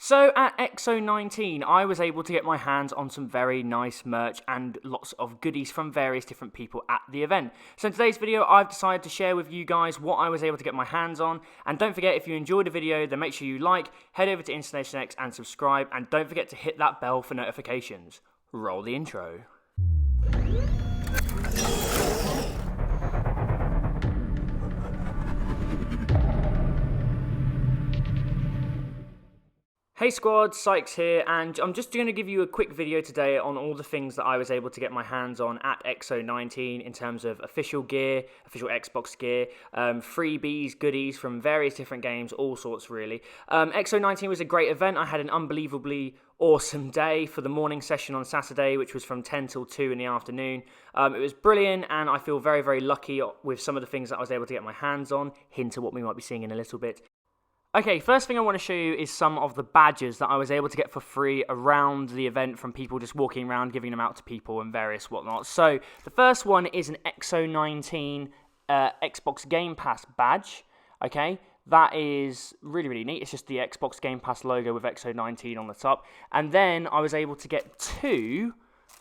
So at X019, I was able to get my hands on some very nice merch and lots of goodies from various different people at the event. So in today's video, I've decided to share with you guys what I was able to get my hands on. And don't forget, if you enjoyed the video, then make sure you like, head over to InstallationX and subscribe. And don't forget to hit that bell for notifications. Roll the intro. Hey squad, Sykes here, and I'm just going to give you a quick video today on all the things that I was able to get my hands on at X019 in terms of official gear, official Xbox gear, freebies, goodies from various different games, all sorts really. X019 was a great event. I had an unbelievably awesome day for the morning session on Saturday, which was from 10 till 2 in the afternoon. It was brilliant, and I feel very, very lucky with some of the things that I was able to get my hands on. Hint of what we might be seeing in a little bit. Okay, first thing I want to show you is some of the badges that I was able to get for free around the event from people just walking around, giving them out to people and various whatnot. So, the first one is an X019 Xbox Game Pass badge, okay? That is really, really neat. It's just the Xbox Game Pass logo with X019 on the top. And then I was able to get 2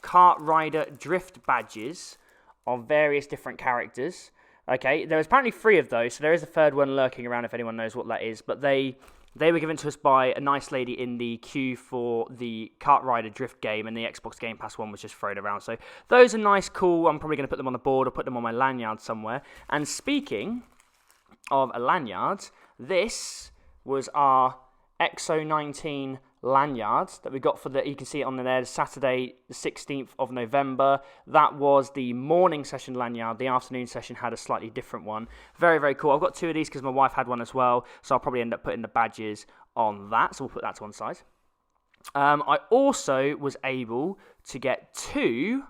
Kart Rider Drift badges of various different characters. Okay, there was apparently 3 of those, so there is a third one lurking around if anyone knows what that is. But they were given to us by a nice lady in the queue for the Kart Rider Drift game, and the Xbox Game Pass one was just thrown around. So those are nice, cool. I'm probably going to put them on the board or put them on my lanyard somewhere. And speaking of a lanyard, this was our X019 lanyard that we got for you can see it on there, Saturday the 16th of November. That was the morning session lanyard. The afternoon session had a slightly different one. Very, very cool. I've got 2 of these because my wife had one as well, so I'll probably end up putting the badges on that, so we'll put that to one side. I also was able to get 2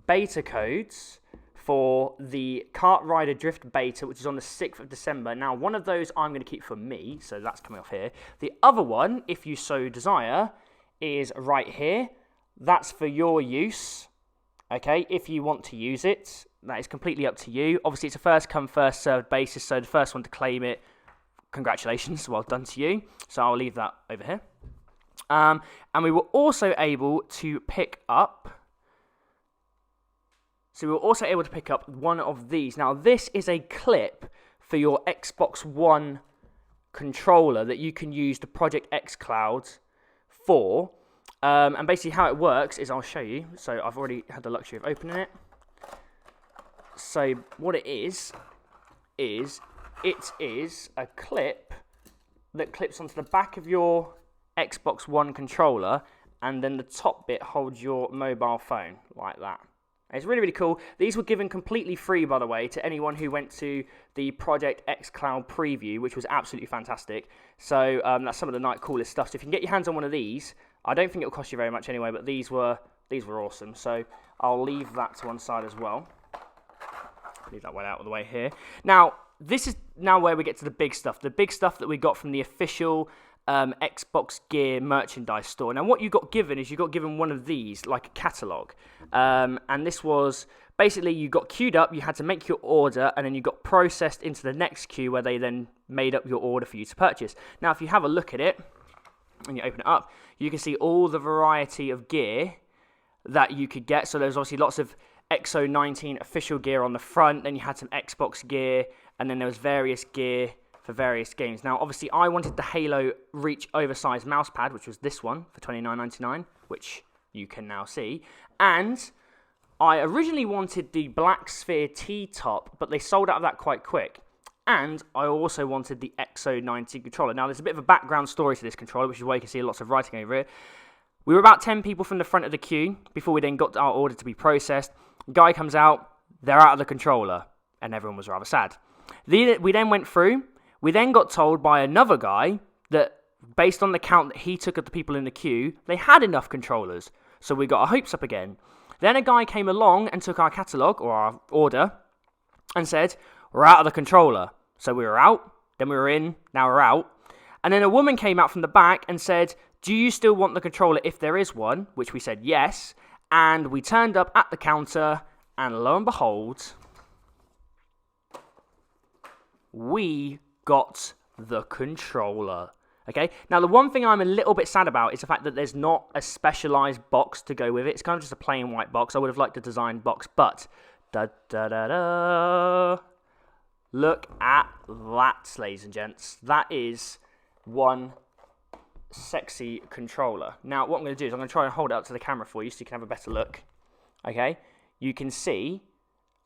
beta codes for the Kart Rider Drift beta, which is on the 6th of December. Now, one of those I'm going to keep for me, so that's coming off here. The other one, if you so desire, is right here. That's for your use, okay, if you want to use it. That is completely up to you. Obviously, it's a first-come, first-served basis, so the first one to claim it, congratulations, well done to you. So I'll leave that over here. And we were also able to pick up... So we were also able to pick up one of these. Now, this is a clip for your Xbox One controller that you can use the Project X Cloud for. And basically how it works is, I'll show you. So I've already had the luxury of opening it. So what it is a clip that clips onto the back of your Xbox One controller, and then the top bit holds your mobile phone like that. It's really, really cool. These were given completely free, by the way, to anyone who went to the Project X Cloud preview, which was absolutely fantastic. So that's some of the coolest stuff. So if you can get your hands on one of these, I don't think it'll cost you very much anyway, but these were awesome. So I'll leave that to one side as well. Leave that one out of the way here. Now, this is now where we get to the big stuff. The big stuff that we got from the official Xbox Gear merchandise store. Now, what you got given is you got given one of these, like a catalogue. And this was basically, you got queued up, you had to make your order, and then you got processed into the next queue where they then made up your order for you to purchase. Now, if you have a look at it and you open it up, you can see all the variety of gear that you could get. So there's obviously lots of X019 official gear on the front, then you had some Xbox gear, and then there was various gear for various games. Now, obviously, I wanted the Halo Reach oversized mousepad, which was this one for $29.99, which you can now see. And I originally wanted the Black Sphere T-top, but they sold out of that quite quick. And I also wanted the X019 controller. Now, there's a bit of a background story to this controller, which is why you can see lots of writing over it. We were about 10 people from the front of the queue before we then got our order to be processed. Guy comes out, they're out of the controller, and everyone was rather sad. We then went through. We then got told by another guy that, based on the count that he took of the people in the queue, they had enough controllers. So we got our hopes up again. Then a guy came along and took our catalogue, or our order, and said, we're out of the controller. So we were out, then we were in, now we're out. And then a woman came out from the back and said, do you still want the controller if there is one? Which we said yes. And we turned up at the counter, and lo and behold, we got the controller. Okay, now the one thing I'm a little bit sad about is the fact that there's not a specialized box to go with it. It's kind of just a plain white box. I would have liked a designed box, but look at that, ladies and gents. That is one sexy controller. Now, what I'm going to do is I'm going to try and hold it up to the camera for you so you can have a better look. Okay, you can see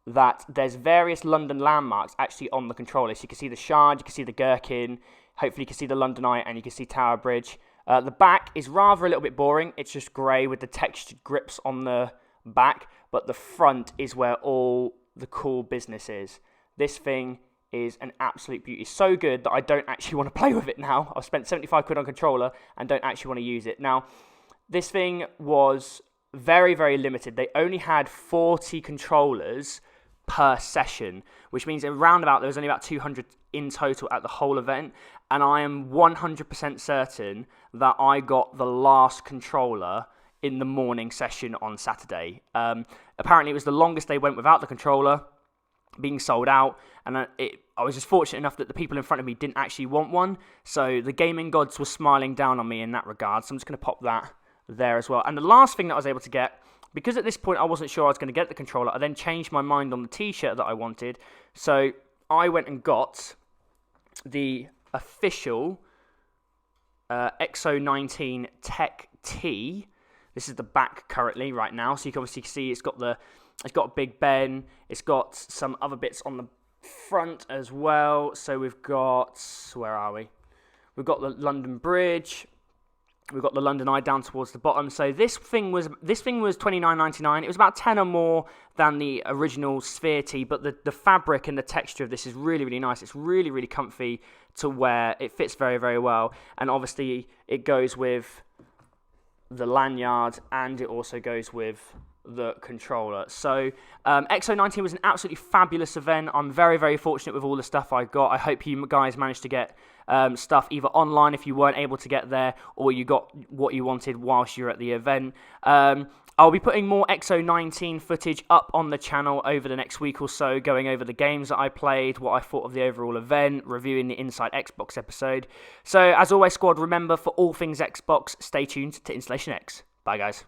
that there's various London landmarks actually on the controller. So you can see the Shard, you can see the Gherkin, hopefully you can see the London Eye, and you can see Tower Bridge. The back is rather a little bit boring. It's just grey with the textured grips on the back, but the front is where all the cool business is. This thing is an absolute beauty. So good that I don't actually want to play with it now. I've spent 75 quid on controller and don't actually want to use it. Now, this thing was very, very limited. They only had 40 controllers per session, which means around about there was only about 200 in total at the whole event, and I am 100% certain that I got the last controller in the morning session on Saturday. Apparently it was the longest they went without the controller being sold out, and I was just fortunate enough that the people in front of me didn't actually want one, so the gaming gods were smiling down on me in that regard. So I'm just going to pop that there as well. And the last thing that I was able to get, because at this point I wasn't sure I was going to get the controller, I then changed my mind on the t-shirt that I wanted. So I went and got the official X019 Tech T. This is the back currently right now. So you can obviously see it's got a Big Ben. It's got some other bits on the front as well. So we've got, where are we? We've got the London Bridge. We've got the London Eye down towards the bottom. So this thing was $29.99. It was about 10 or more than the original Sphere tee, but the fabric and the texture of this is really, really nice. It's really, really comfy to wear. It fits very, very well. And obviously it goes with the lanyard, and it also goes with the controller. So X019 was an absolutely fabulous event. I'm very, very fortunate with all the stuff I got. I hope you guys managed to get stuff either online if you weren't able to get there, or you got what you wanted whilst you're at the event. I'll be putting more X019 footage up on the channel over the next week or so, going over the games that I played, what I thought of the overall event, reviewing the Inside Xbox episode. So as always, squad, remember, for all things Xbox, stay tuned to InstallationX. Bye, guys.